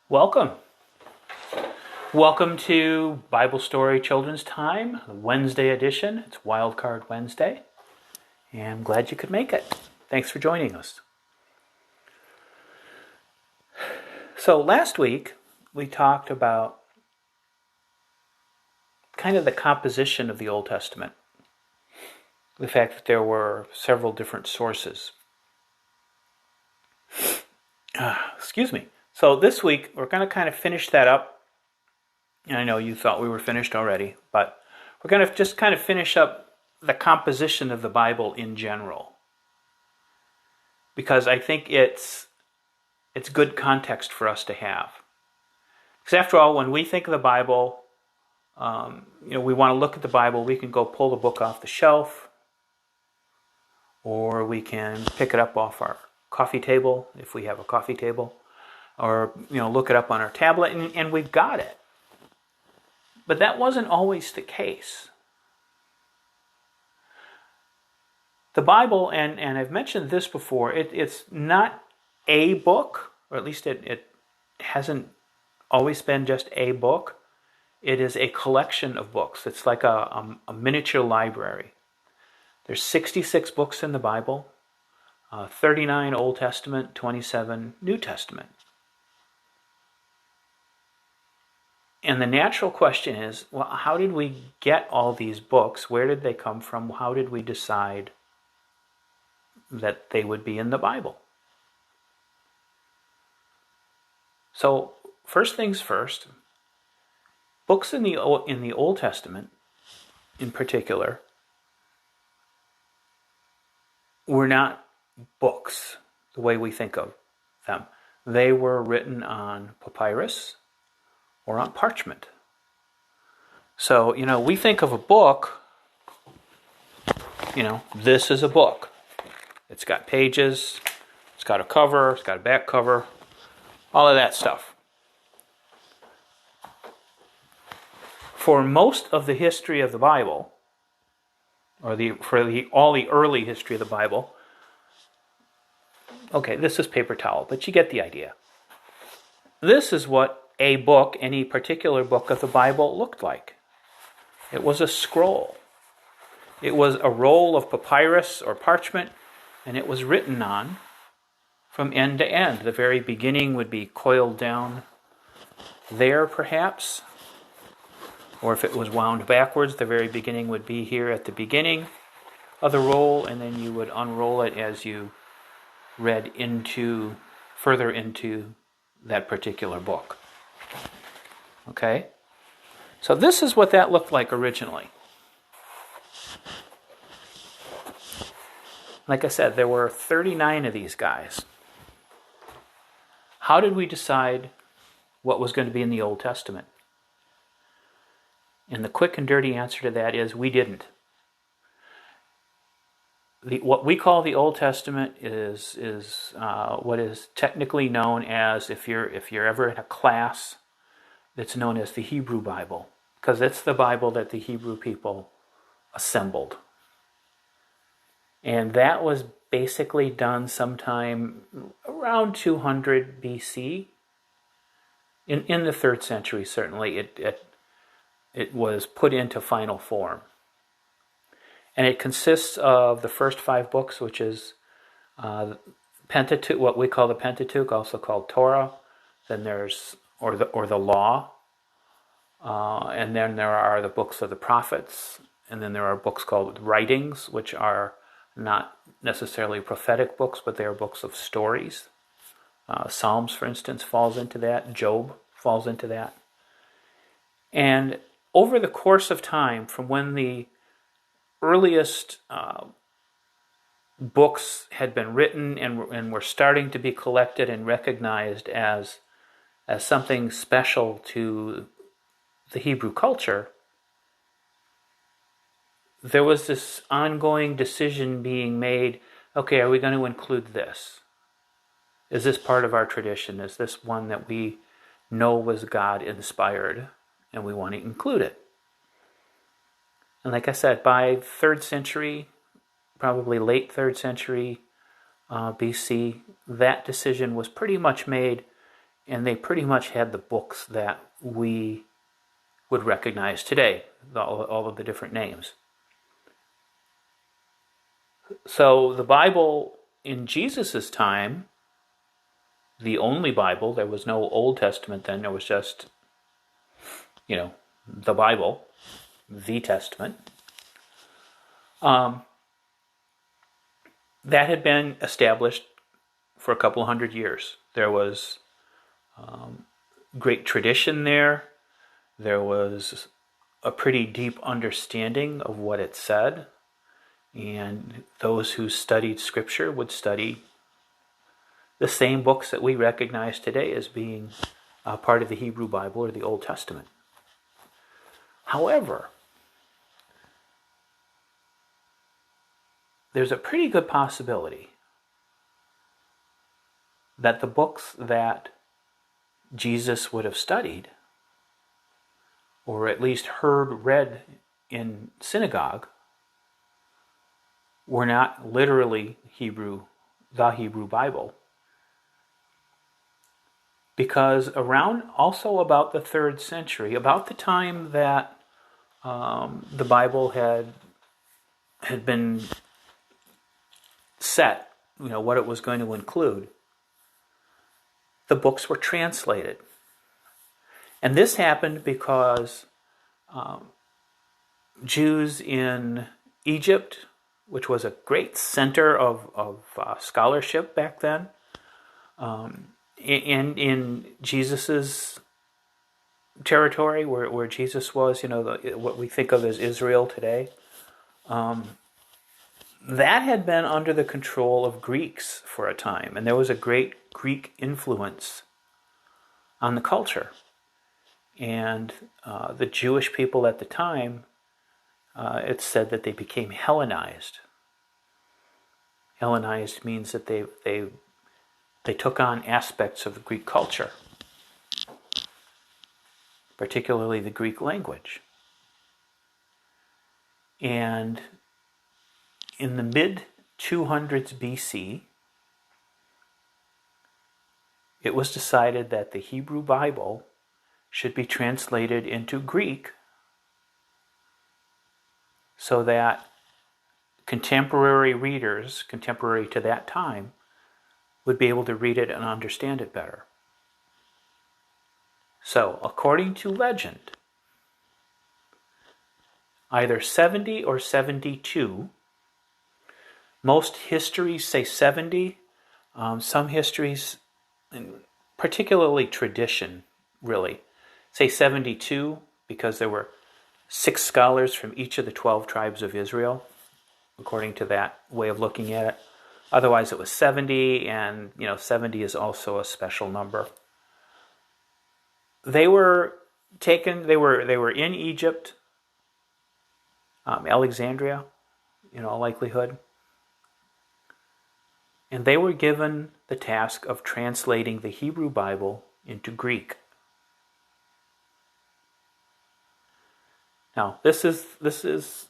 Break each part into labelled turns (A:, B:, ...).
A: Welcome. Welcome to Bible Story Children's Time, the Wednesday edition. It's Wildcard Wednesday, and I'm glad you could make it. Thanks for joining us. So last week, we talked about kind of the composition of the Old Testament, the fact that there were several different sources. Excuse me. So this week, we're going to kind of finish that up. And I know you thought we were finished already, but we're going to just kind of finish up the composition of the Bible in general. Because I think it's good context for us to have. Because after all, when we think of the Bible, we want to look at the Bible, we can go pull the book off the shelf, or we can pick it up off our coffee table, if we have a coffee table, or look it up on our tablet, and we've got it. But that wasn't always the case. The Bible, and I've mentioned this before, it's not a book, or at least it hasn't always been just a book. It is a collection of books. It's like a miniature library. There's 66 books in the Bible, 39 Old Testament, 27 New Testament. And the natural question is, well, how did we get all these books? Where did they come from? How did we decide that they would be in the Bible? So, first things first, books in the Old Testament, in particular, were not books the way we think of them. They were written on papyrus or on parchment. So, we think of a book, this is a book. It's got pages, it's got a cover, it's got a back cover, all of that stuff. For most of the history of the Bible, or all the early history of the Bible, okay, this is paper towel, but you get the idea. This is what a book, any particular book of the Bible, looked like. It was a scroll. It was a roll of papyrus or parchment, and it was written on from end to end. The very beginning would be coiled down there, perhaps. Or if it was wound backwards, the very beginning would be here at the beginning of the roll, and then you would unroll it as you read further into that particular book. Okay? So this is what that looked like originally. Like I said, there were 39 of these guys. How did we decide what was going to be in the Old Testament? And the quick and dirty answer to that is we didn't. What we call the Old Testament is what is technically known as, if you're ever in a class, it's known as the Hebrew Bible, because it's the Bible that the Hebrew people assembled. And that was basically done sometime around 200 BC. In the 3rd century, certainly, it was put into final form. And it consists of the first 5 books, which is Pentateuch, what we call the Pentateuch, also called Torah. Then there's or the Law, and then there are the books of the prophets, and then there are books called Writings, which are not necessarily prophetic books, but they are books of stories. Psalms, for instance, falls into that. Job falls into that. And over the course of time, from when the earliest books had been written and were starting to be collected and recognized as something special to the Hebrew culture, there was this ongoing decision being made, okay, are we going to include this? Is this part of our tradition? Is this one that we know was God-inspired and we want to include it? And like I said, by 3rd century, probably late 3rd century BC, that decision was pretty much made, and they pretty much had the books that we would recognize today, all of the different names. So the Bible in Jesus' time, the only Bible, there was no Old Testament then, there was just, the Bible, the Testament. That had been established for a couple hundred years. There was great tradition there. There was a pretty deep understanding of what it said. And those who studied Scripture would study the same books that we recognize today as being part of the Hebrew Bible or the Old Testament. However, there's a pretty good possibility that the books that Jesus would have studied, or at least heard read in synagogue, were not literally the Hebrew Bible. Because around also about the 3rd century, about the time that the Bible had been set, what it was going to include, the books were translated. And this happened because Jews in Egypt, which was a great center of scholarship back then, and in Jesus's territory, where Jesus was, what we think of as Israel today, that had been under the control of Greeks for a time, and there was a great Greek influence on the culture. And the Jewish people at the time, it's said that they became Hellenized. Hellenized means that they took on aspects of the Greek culture, particularly the Greek language. And in the mid-200s BC, it was decided that the Hebrew Bible should be translated into Greek so that contemporary readers, contemporary to that time, would be able to read it and understand it better. So, according to legend, either 70 or 72, most histories say 70, some histories, and particularly tradition, really, say 72 because there were 6 scholars from each of the 12 tribes of Israel, according to that way of looking at it. Otherwise, it was 70, and 70 is also a special number. They were taken. They were in Egypt, Alexandria, in all likelihood, and they were given the task of translating the Hebrew Bible into Greek. Now, this is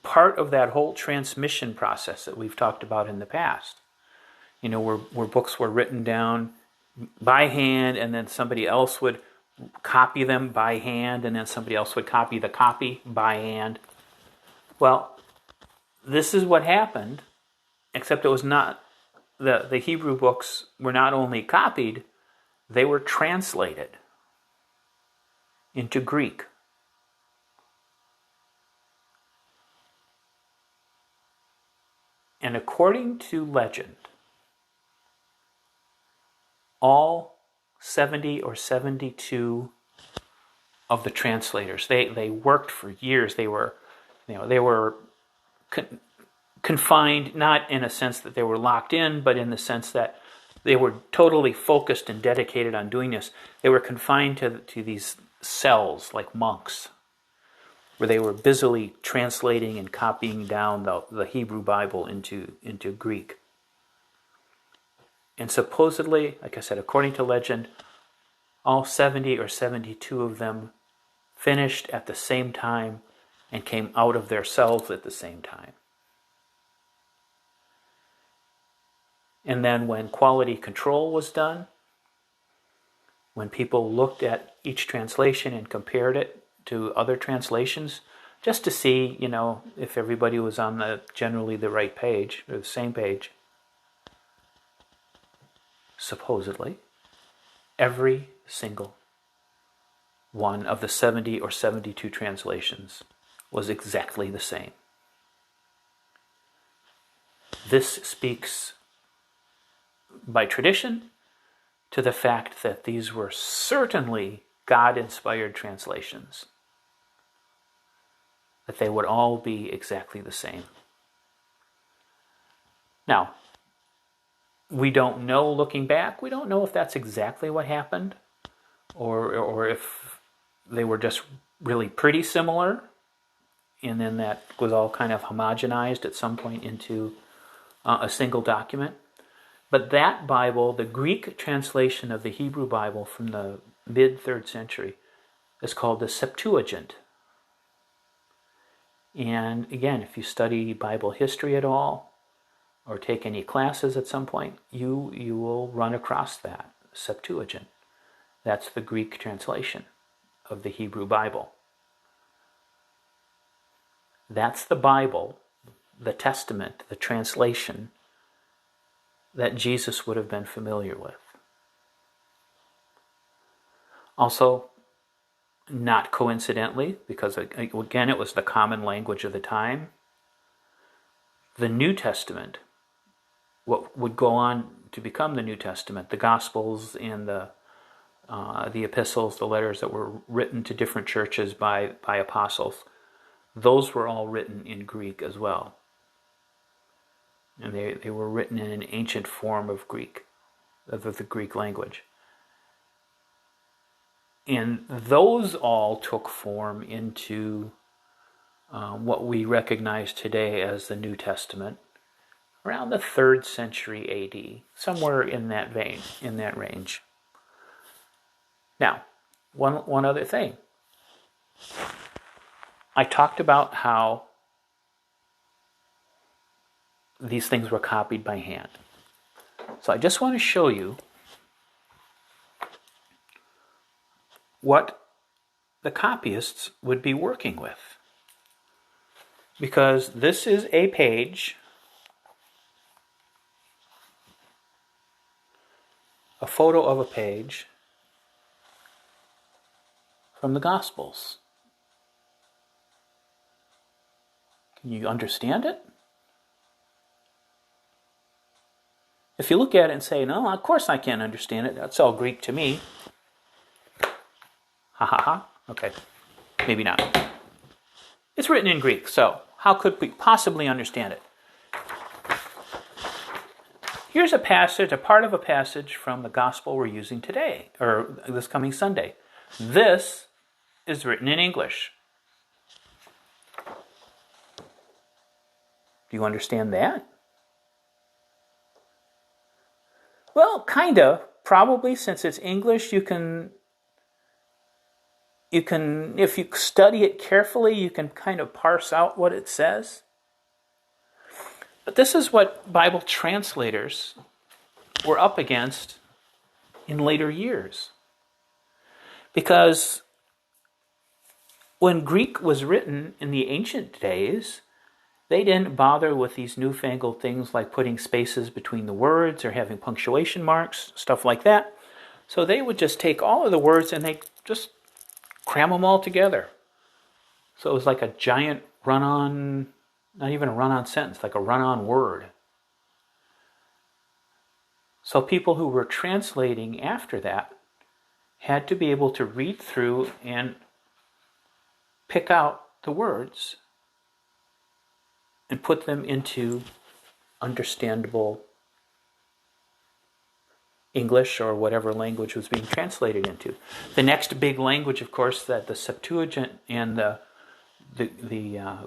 A: part of that whole transmission process that we've talked about in the past. Where books were written down by hand, and then somebody else would copy them by hand, and then somebody else would copy the copy by hand. Well, this is what happened, except it was not, the Hebrew books were not only copied, they were translated into Greek. And according to legend, all 70 or 72 of the translators, they worked for years. They were confined, not in a sense that they were locked in, but in the sense that they were totally focused and dedicated on doing this. They were confined to these cells like monks, where they were busily translating and copying down the Hebrew Bible into Greek. And supposedly, like I said, according to legend, all 70 or 72 of them finished at the same time and came out of their cells at the same time. And then when quality control was done, when people looked at each translation and compared it to other translations, just to see, if everybody was on generally the right page, or the same page, supposedly, every single one of the 70 or 72 translations was exactly the same. This speaks by tradition to the fact that these were certainly God-inspired translations, that they would all be exactly the same. Now, we don't know, looking back, we don't know if that's exactly what happened, or if they were just really pretty similar, and then that was all kind of homogenized at some point into a single document. But that Bible, the Greek translation of the Hebrew Bible from the mid-3rd century, is called the Septuagint. And again, if you study Bible history at all, or take any classes at some point, you will run across that, Septuagint. That's the Greek translation of the Hebrew Bible. That's the Bible, the Testament, the translation that Jesus would have been familiar with. Also, not coincidentally, because again it was the common language of the time, the New Testament, what would go on to become the New Testament, the Gospels and the epistles, the letters that were written to different churches by apostles, those were all written in Greek as well. And they were written in an ancient form of Greek, of the Greek language. And those all took form into what we recognize today as the New Testament around the 3rd century AD, somewhere in that vein, in that range. Now, one other thing. I talked about how these things were copied by hand. So I just want to show you what the copyists would be working with. Because this is a page, a photo of a page from the Gospels. Can you understand it? If you look at it and say, no, of course I can't understand it, that's all Greek to me. Ha ha ha. Okay, maybe not. It's written in Greek, so how could we possibly understand it? Here's a passage, a part of a passage from the gospel we're using today, or this coming Sunday. This is written in English. Do you understand that? Well, kind of. Probably, since it's English, you can, if you study it carefully, you can kind of parse out what it says. But this is what Bible translators were up against in later years. Because when Greek was written in the ancient days, they didn't bother with these newfangled things like putting spaces between the words or having punctuation marks, stuff like that. So they would just take all of the words and they just cram them all together. So it was like a giant run-on, not even a run-on sentence, like a run-on word. So people who were translating after that had to be able to read through and pick out the words and put them into understandable English or whatever language was being translated into. The next big language, of course, that the Septuagint and the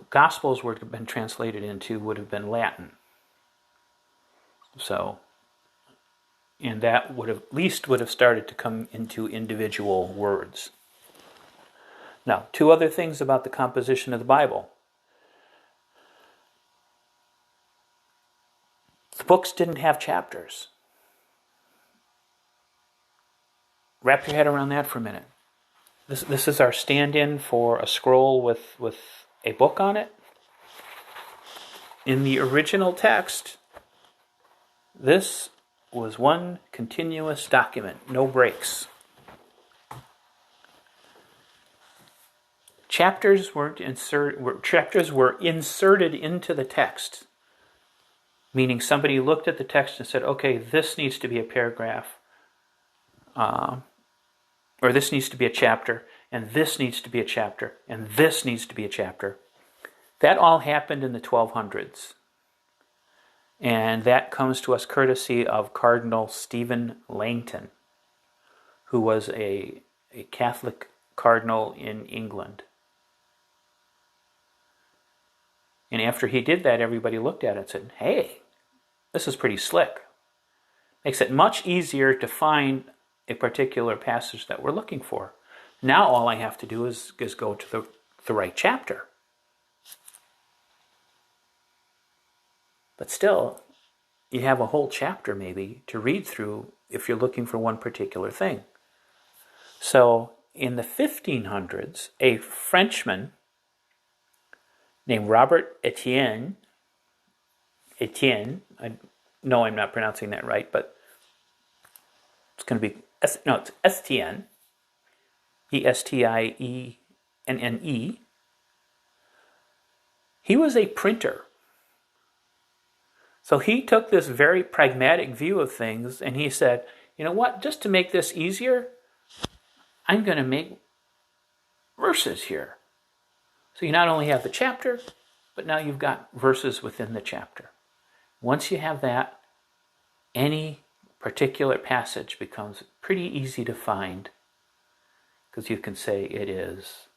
A: Gospels would have been translated into would have been Latin. So, and that would have, at least would have started to come into individual words. Now, 2 other things about the composition of the Bible. The books didn't have chapters. Wrap your head around that for a minute. This is our stand-in for a scroll with a book on it. In the original text, this was one continuous document, no breaks. Chapters were inserted into the text, meaning somebody looked at the text and said, okay, this needs to be a paragraph, or this needs to be a chapter, and this needs to be a chapter, and this needs to be a chapter. That all happened in the 1200s. And that comes to us courtesy of Cardinal Stephen Langton, who was a Catholic cardinal in England. And after he did that, everybody looked at it and said, hey, this is pretty slick. Makes it much easier to find a particular passage that we're looking for. Now all I have to do is go to the right chapter. But still, you have a whole chapter maybe to read through if you're looking for one particular thing. So in the 1500s, a Frenchman named Robert Estienne, I know I'm not pronouncing that right, but it's going to be, it's Estienne, Estienne. He was a printer. So he took this very pragmatic view of things and he said, you know what, just to make this easier, I'm going to make verses here. So you not only have the chapter, but now you've got verses within the chapter. Once you have that, any particular passage becomes pretty easy to find, because you can say it is,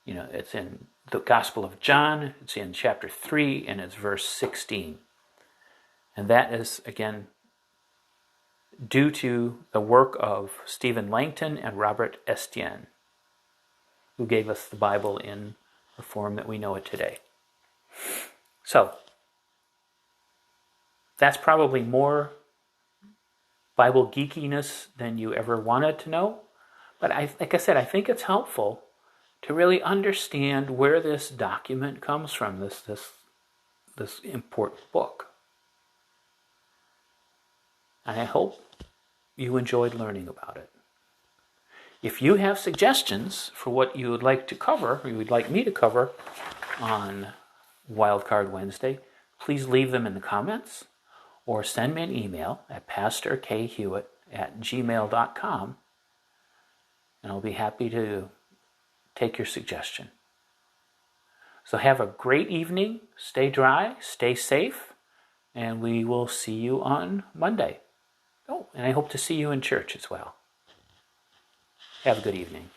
A: it's in the Gospel of John, it's in chapter 3, and it's verse 16. And that is, again, due to the work of Stephen Langton and Robert Estienne, who gave us the Bible in the form that we know it today. So, that's probably more Bible geekiness than you ever wanted to know. But like I said, I think it's helpful to really understand where this document comes from, this important book. And I hope you enjoyed learning about it. If you have suggestions for what you would like to cover, or you would like me to cover on Wildcard Wednesday, please leave them in the comments or send me an email at pastorkhewitt@gmail.com, and I'll be happy to take your suggestion. So have a great evening, stay dry, stay safe, and we will see you on Monday. Oh, and I hope to see you in church as well. Have a good evening.